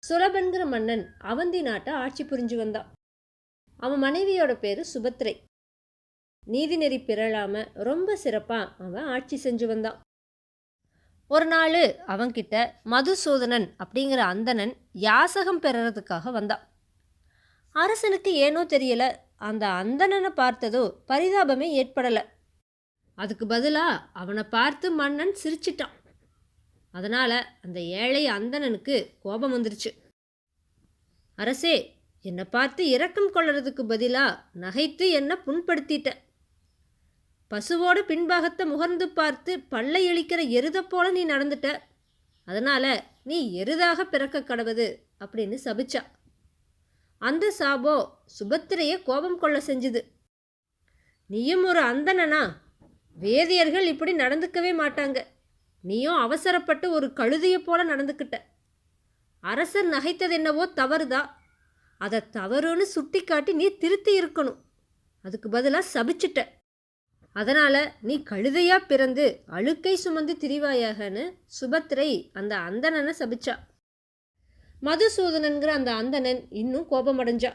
சுலபன்கிற மன்னன் அவந்தி நாட்டை ஆட்சி புரிஞ்சு வந்தான். அவன் மனைவியோட பேரு சுபத்திரை. நீதிநெறி பிறழாம ரொம்ப சிறப்பா அவன் ஆட்சி செஞ்சு வந்தான். ஒரு நாள் அவன்கிட்ட மதுசூதனன் அப்படிங்கிற அந்தணன் யாசகம் பெறறதுக்காக வந்தான். அரசனுக்கு ஏனோ தெரியல, அந்த அந்தணனை பார்த்ததோ பரிதாபமே ஏற்படலை. அதுக்கு பதிலாக அவனை பார்த்து மன்னன் சிரிச்சிட்டான். அதனால் அந்த ஏழை அந்தணனுக்கு கோபம் வந்துருச்சு. அரசே, என்னை பார்த்து இரக்கம் கொள்றதுக்கு பதிலாக நகைத்து என்னை புண்படுத்திட்ட. பசுவோட பின்பாகத்தை முகர்ந்து பார்த்து பல்லை இழிக்கிற எருதை போல நீ நடந்துட்ட. அதனால் நீ எருதாக பிறக்க கடவுது அப்படின்னு சபிச்சா. அந்த சாபோ சுபத்திரையை கோபம் கொள்ள செஞ்சுது. நீயும் ஒரு அந்தணனா? வேதியர்கள் இப்படி நடந்துக்கவே மாட்டாங்க. நீயும் அவசரப்பட்டு ஒரு கழுதையை போல நடந்துக்கிட்ட. அரசர் நகைத்தது என்னவோ தவறுதான். அதை தவறுன்னு சுட்டி காட்டி நீ திருத்தி இருக்கணும். அதுக்கு பதிலாக சபிச்சிட்ட. அதனால் நீ கழுதையாக பிறந்து அழுக்கை சுமந்து திரிவாயாகன்னு சுபத்திரை அந்த அந்தணனை சபிச்சா. மதுசூதனன்கிற அந்த அந்தணன் இன்னும் கோபமடைஞ்சா.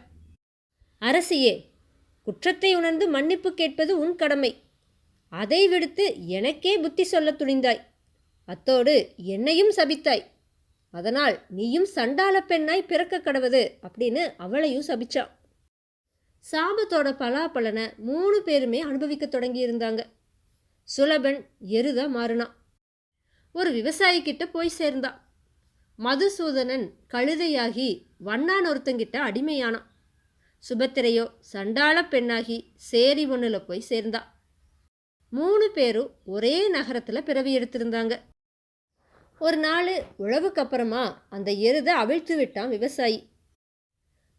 அரசியே, குற்றத்தை உணர்ந்து மன்னிப்பு கேட்பது உன் கடமை. அதை விடுத்து எனக்கே புத்தி சொல்ல துணிந்தாய். அத்தோடு என்னையும் சபித்தாய். அதனால் நீயும் சண்டாள பெண்ணாய் பிறக்க கடவுது அப்படின்னு அவளையும் சபிச்சா. சாபத்தோட பலாபலனை 3 பேருமே அனுபவிக்க தொடங்கி இருந்தாங்க. சுலபன் எருதா மாறினான். ஒரு விவசாயிக்கிட்ட போய் சேர்ந்தான். மதுசூதனன் கழுதையாகி வண்ணான் ஒருத்தங்கிட்ட அடிமையானான். சுபத்திரையோ சண்டாள பெண்ணாகி சேரி ஒன்றில் போய் சேர்ந்தா. 3 பேரும் ஒரே நகரத்தில் பிறவி எடுத்திருந்தாங்க. ஒரு நாள் உழவுக்கு அப்புறமா அந்த எருதை அவிழ்த்து விட்டான் விவசாயி.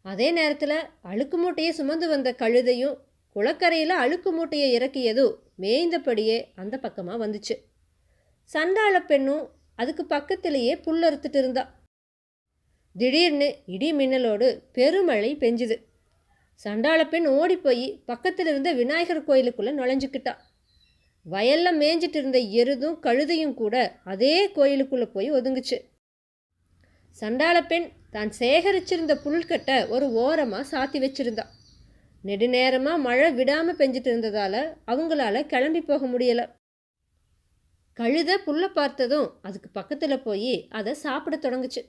அதே நேரத்தில் அழுக்கு மூட்டையை சுமந்து வந்த கழுதையும் குளக்கரையில் அழுக்கு மூட்டையை இறக்கியதும் மேய்ந்தபடியே அந்த பக்கமாக வந்துச்சு. சண்டாள பெண்ணும் அதுக்கு பக்கத்திலேயே புல்லறுத்துட்டு இருந்தா. திடீர்னு இடி மின்னலோடு பெருமழை பெஞ்சுது. சண்டாள பெண் ஓடி போய் பக்கத்தில் இருந்த விநாயகர் கோயிலுக்குள்ளே நுழைஞ்சுக்கிட்டா. வயலில் மேய்ஞ்சிட்டு இருந்த எருதும் கழுதையும் கூட அதே கோயிலுக்குள்ளே போய் ஒதுங்குச்சு. சண்டாள பெண் தான் சேகரிச்சிருந்த புல்கட்டை ஒரு ஓரமாக சாத்தி வச்சிருந்தா. நெடுநேரமாக மழை விடாமல் பெஞ்சிட்டு இருந்ததால் அவங்களால கிளம்பி போக முடியலை. கழுதை புல்லை பார்த்ததும் அதுக்கு பக்கத்தில் போய் அதை சாப்பிட தொடங்குச்சு.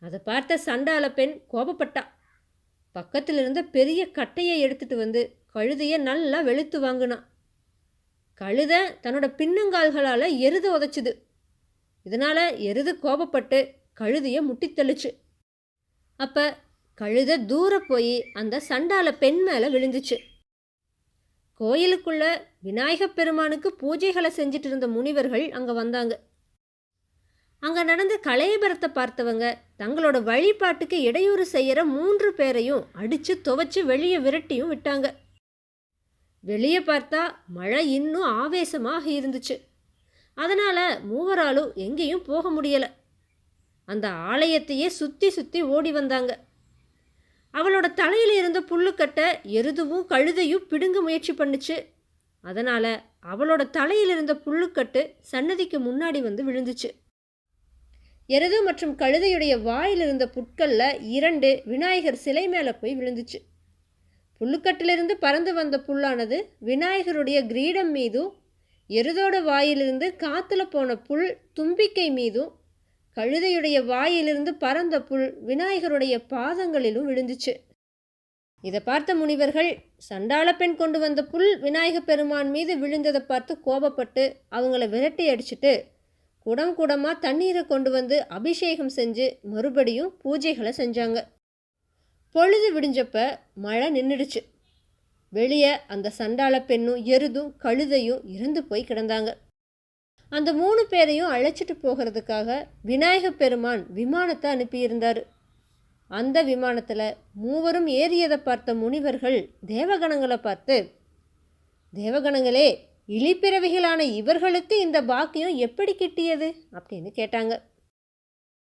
அதை பார்த்த சண்டாள பெண் கோபப்பட்டா. பக்கத்தில் இருந்த பெரிய கட்டையை எடுத்துட்டு வந்து கழுதையை நல்லா வெளுத்து வாங்கினான். கழுதை தன்னோட பின்னங்கால்களால் எருதை உதைச்சுது. இதனால் எருது கோபப்பட்டு கழுதையை முட்டித்தள்ளுச்சு. அப்போ கழுதை தூர போய் அந்த சண்டாள பெண் மேலே விழுந்துச்சு. கோயிலுக்குள்ள விநாயகப் பெருமானுக்கு பூஜைகளை செஞ்சிட்டு இருந்த முனிவர்கள் அங்கே வந்தாங்க. அங்கே நடந்த கலையபரத்தை பார்த்தவங்க தங்களோட வழிபாட்டுக்கு இடையூறு செய்கிற 3 பேரையும் அடித்து துவைச்சு வெளியே விரட்டியும் விட்டாங்க. வெளியே பார்த்தா மழை இன்னும் ஆவேசமாக இருந்துச்சு. அதனால் மூவராலும் எங்கேயும் போக முடியலை. அந்த ஆலயத்தையே சுற்றி சுற்றி ஓடி வந்தாங்க. அவளோட தலையில் இருந்த புல்லுக்கட்டை எருதுவும் கழுதையும் பிடுங்க முயற்சி பண்ணுச்சு. அதனால் அவளோட தலையில் இருந்த புல்லுக்கட்டு சன்னதிக்கு முன்னாடி வந்து விழுந்துச்சு. எருது மற்றும் கழுதையுடைய வாயில் இருந்த புட்களில் 2 விநாயகர் சிலை மேலே போய் விழுந்துச்சு. புல்லுக்கட்டிலிருந்து பறந்து வந்த புல்லானது விநாயகருடைய கிரீடம் மீதும், எருதோட வாயிலிருந்து காற்றுல போன புல் தும்பிக்கை மீதும், கழுதையுடைய வாயிலிருந்து பறந்த புல் விநாயகருடைய பாதங்களிலும் விழுந்துச்சு. இதை பார்த்த முனிவர்கள் சண்டாள பெண் கொண்டு வந்த புல் விநாயகப் பெருமான் மீது விழுந்ததை பார்த்து கோபப்பட்டு அவங்கள விரட்டி அடிச்சுட்டு குடம் குடமாக தண்ணீரை கொண்டு வந்து அபிஷேகம் செஞ்சு மறுபடியும் பூஜைகளை செஞ்சாங்க. பொழுது விடிஞ்சப்ப மழை நின்றுடுச்சு. வெளியே அந்த சண்டாள பெண்ணும் எருதும் கழுதையும் இறந்து போய் கிடந்தாங்க. அந்த 3 பேரையும் அழைச்சிட்டு போகிறதுக்காக விநாயகப் பெருமான் விமானத்தை அனுப்பியிருந்தார். அந்த விமானத்தில் மூவரும் ஏறியதை பார்த்த முனிவர்கள் தேவகணங்களை பார்த்து, தேவகணங்களே, இழிப்பிறவிகளான இவர்களுக்கு இந்த பாக்கியம் எப்படி கிட்டியது அப்படின்னு கேட்டாங்க.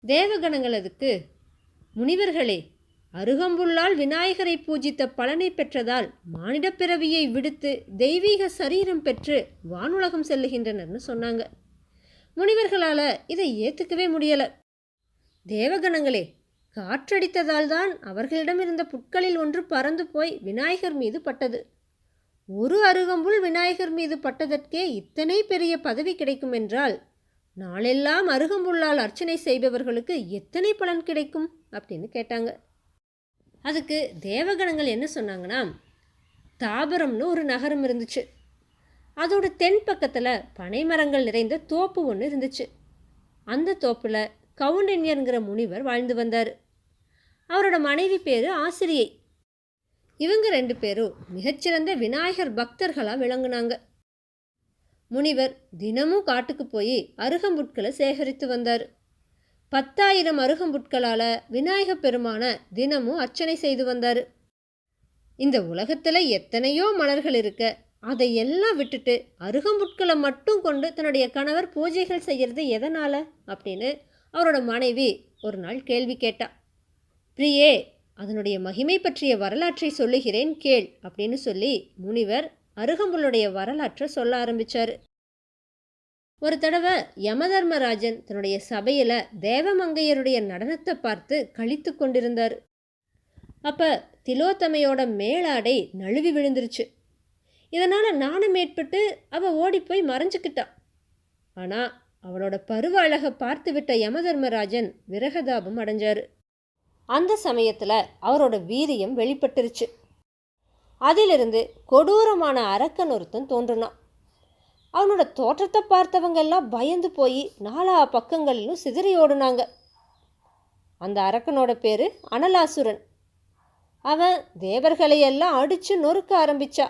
தேவகணங்கள் அதுக்கு, முனிவர்களே, அருகம்புல்லால் விநாயகரை பூஜித்த பலனை பெற்றதால் மானிட பிறவியை விடுத்து தெய்வீக சரீரம் பெற்று வானுலகம் செல்லுகின்றனர்னு சொன்னாங்க. முனிவர்களால் இதை ஏற்றுக்கவே முடியலை. தேவகணங்களே, காற்றடித்ததால் தான் அவர்களிடமிருந்த புட்களில் ஒன்று பறந்து போய் விநாயகர் மீது பட்டது. ஒரு அருகம்புல் விநாயகர் மீது பட்டதற்கே இத்தனை பெரிய பதவி கிடைக்கும் என்றால் நாளெல்லாம் அருகம்புல்லால் அர்ச்சனை செய்பவர்களுக்கு எத்தனை பலன் கிடைக்கும் அப்படின்னு கேட்டாங்க. அதுக்கு தேவகணங்கள் என்ன சொன்னாங்கன்னா, தாபரம்னு ஒரு நகரம் இருந்துச்சு. அதோட தென் பக்கத்தில் பனைமரங்கள் நிறைந்த தோப்பு ஒன்று இருந்துச்சு. அந்த தோப்பில் கவுண்டின்யர்ங்கிற முனிவர் வாழ்ந்து வந்தார். அவரோட மனைவி பேர் ஆசிரியை. இவங்க 2 பேரும் மிகச்சிறந்த விநாயகர் பக்தர்களாக விளங்குனாங்க. முனிவர் தினமும் காட்டுக்கு போய் அருகம்புட்களை சேகரித்து வந்தார். 10,000 அருகம்புட்களால் விநாயகப் பெருமான தினமும் அர்ச்சனை செய்து வந்தார். இந்த உலகத்தில் எத்தனையோ மலர்கள் இருக்க, அதையெல்லாம் விட்டுட்டு அருகம்புட்களை மட்டும் கொண்டு தன்னுடைய கணவர் பூஜைகள் செய்கிறது எதனால் அப்படின்னு அவரோட மனைவி ஒரு நாள் கேள்வி கேட்டா. பிரியே, அதனுடைய மகிமை பற்றிய வரலாற்றை சொல்லுகிறேன் கேள் அப்படின்னு சொல்லி முனிவர் அருகம்புல்லுடைய வரலாற்றை சொல்ல ஆரம்பித்தார். ஒரு தடவை யமதர்மராஜன் தன்னுடைய சபையில் தேவமங்கையருடைய நடனத்தை பார்த்து கழித்து கொண்டிருந்தார். அப்போ திலோத்தமையோட மேலாடை நழுவி விழுந்துருச்சு. இதனால் நாணம் ஏற்பட்டு அவள் ஓடிப்போய் மறைஞ்சுக்கிட்டான். ஆனால் அவளோட பருவ அழகை பார்த்து விட்ட யமதர்மராஜன் விரகதாபம் அடைஞ்சார். அந்த சமயத்தில் அவரோட வீரியம் வெளிப்பட்டுருச்சு. அதிலிருந்து கொடூரமான அரக்கன் ஒருத்தன் தோன்றுனான். அவனோட தோற்றத்தை பார்த்தவங்க எல்லாம் பயந்து போய் 4 பக்கங்களிலும் சிதறி ஓடுனாங்க. அந்த அரக்கனோட பேர் அனலாசுரன். அவன் தேவர்களையெல்லாம் அடித்து நொறுக்க ஆரம்பிச்சா.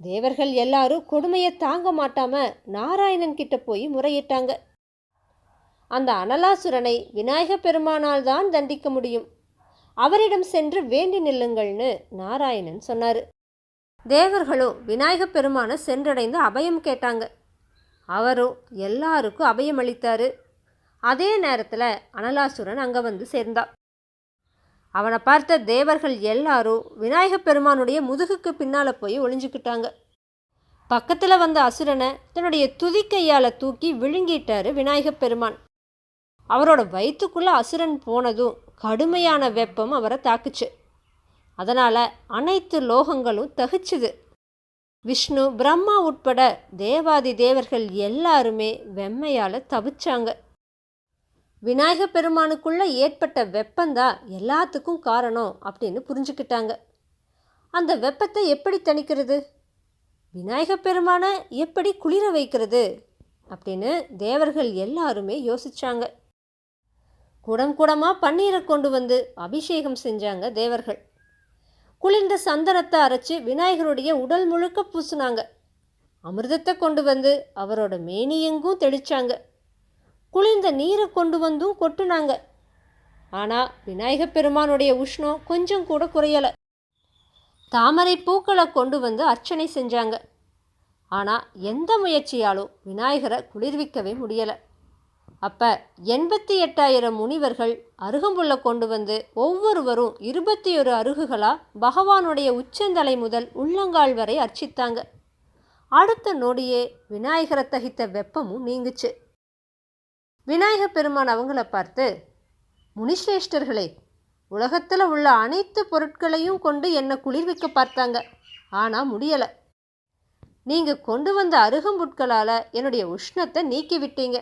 தேவர்கள் எல்லாரும் கொடுமையை தாங்க மாட்டாம நாராயணன் கிட்ட போய் முறையிட்டாங்க. அந்த அனலாசுரனை விநாயக பெருமானால் தான் தண்டிக்க முடியும், அவரிடம் சென்று வேண்டி நில்லுங்கள்னு நாராயணன் சொன்னார். தேவர்களும் விநாயக பெருமானை சென்றடைந்து அபயம் கேட்டாங்க. அவரும் எல்லாருக்கும் அபயம் அளித்தார். அதே நேரத்தில் அனலாசுரன் அங்கே வந்து சேர்ந்தான். அவனை பார்த்த தேவர்கள் எல்லாரும் விநாயக பெருமானுடைய முதுகுக்கு பின்னால் போய் ஒளிஞ்சுக்கிட்டாங்க. பக்கத்தில் வந்த அசுரனை தன்னுடைய துதிக்கையால் தூக்கி விழுங்கிட்டாரு விநாயக பெருமான். அவரோட வயிற்றுக்குள்ளே அசுரன் போனதும் கடுமையான வெப்பம் அவரை தாக்குச்சு. அதனால் அனைத்து லோகங்களும் தகிச்சுது. விஷ்ணு, பிரம்மா உட்பட தேவாதி தேவர்கள் எல்லாருமே வெம்மையால் தவிச்சாங்க. விநாயக பெருமானுக்குள்ளே ஏற்பட்ட வெப்பந்தான் எல்லாத்துக்கும் காரணம் அப்படின்னு புரிஞ்சுக்கிட்டாங்க. அந்த வெப்பத்தை எப்படி தணிக்கிறது, விநாயக பெருமானை எப்படி குளிர வைக்கிறது அப்படின்னு தேவர்கள் எல்லாருமே யோசிச்சாங்க. குடம் குடமாக பன்னீரை கொண்டு வந்து அபிஷேகம் செஞ்சாங்க தேவர்கள். குளிர்ந்த சந்தனத்தை அரைச்சி விநாயகருடைய உடல் முழுக்க பூசினாங்க. அமிர்தத்தை கொண்டு வந்து அவரோட மேனியெங்கும் தெளிச்சாங்க. குளிர்ந்த நீரை கொண்டு வந்தும் கொட்டுனாங்க. ஆனால் விநாயக பெருமானுடைய உஷ்ணம் கொஞ்சம் கூட குறையலை. தாமரை பூக்களை கொண்டு வந்து அர்ச்சனை செஞ்சாங்க. ஆனால் எந்த முயற்சியாலும் விநாயகரை குளிர்விக்கவே முடியலை. அப்போ 88,000 முனிவர்கள் அருகம்புல்லை கொண்டு வந்து ஒவ்வொருவரும் 21 அருகுகளாக பகவானுடைய உச்சந்தலை முதல் உள்ளங்கால் வரை அர்ச்சித்தாங்க. அடுத்த நொடியே விநாயகரை தகித்த வெப்பமும் நீங்குச்சு. விநாயக பெருமான் அவங்கள பார்த்து, முனிஸ்ரேஷ்டர்களே, உலகத்தில் உள்ள அனைத்து பொருட்களையும் கொண்டு என்னை குளிர்விக்க பார்த்தாங்க, ஆனால் முடியலை. நீங்கள் கொண்டு வந்த அருகம்புட்களால் என்னுடைய உஷ்ணத்தை நீக்கிவிட்டீங்க.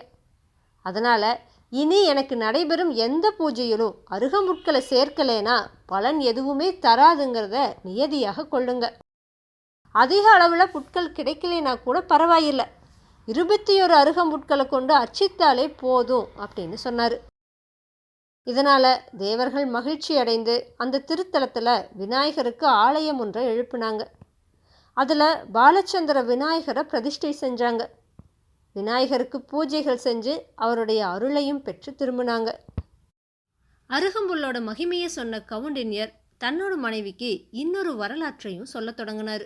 அதனால் இனி எனக்கு நடைபெறும் எந்த பூஜையிலும் அருகம்புட்களை சேர்க்கலைன்னா பலன் எதுவுமே தராதுங்கிறத நியதியாக கொள்ளுங்க. அதிக அளவில் புட்கள் கிடைக்கலைன்னா கூட பரவாயில்லை, 21 அருகம்புட்களை கொண்டு அர்ச்சித்தாலே போதும் அப்படின்னு சொன்னார். இதனால் தேவர்கள் மகிழ்ச்சி அடைந்து அந்த திருத்தலத்தில் விநாயகருக்கு ஆலயம் ஒன்றை எழுப்பினாங்க. அதில் பாலச்சந்திர விநாயகரை பிரதிஷ்டை செஞ்சாங்க. விநாயகருக்கு பூஜைகள் செஞ்சு அவருடைய அருளையும் பெற்று திரும்பினாங்க. அருகம்புல்லோட மகிமையை சொன்ன கவுண்டின்யர் தன்னோட மனைவிக்கு இன்னொரு வரலாற்றையும் சொல்ல தொடங்கினார்.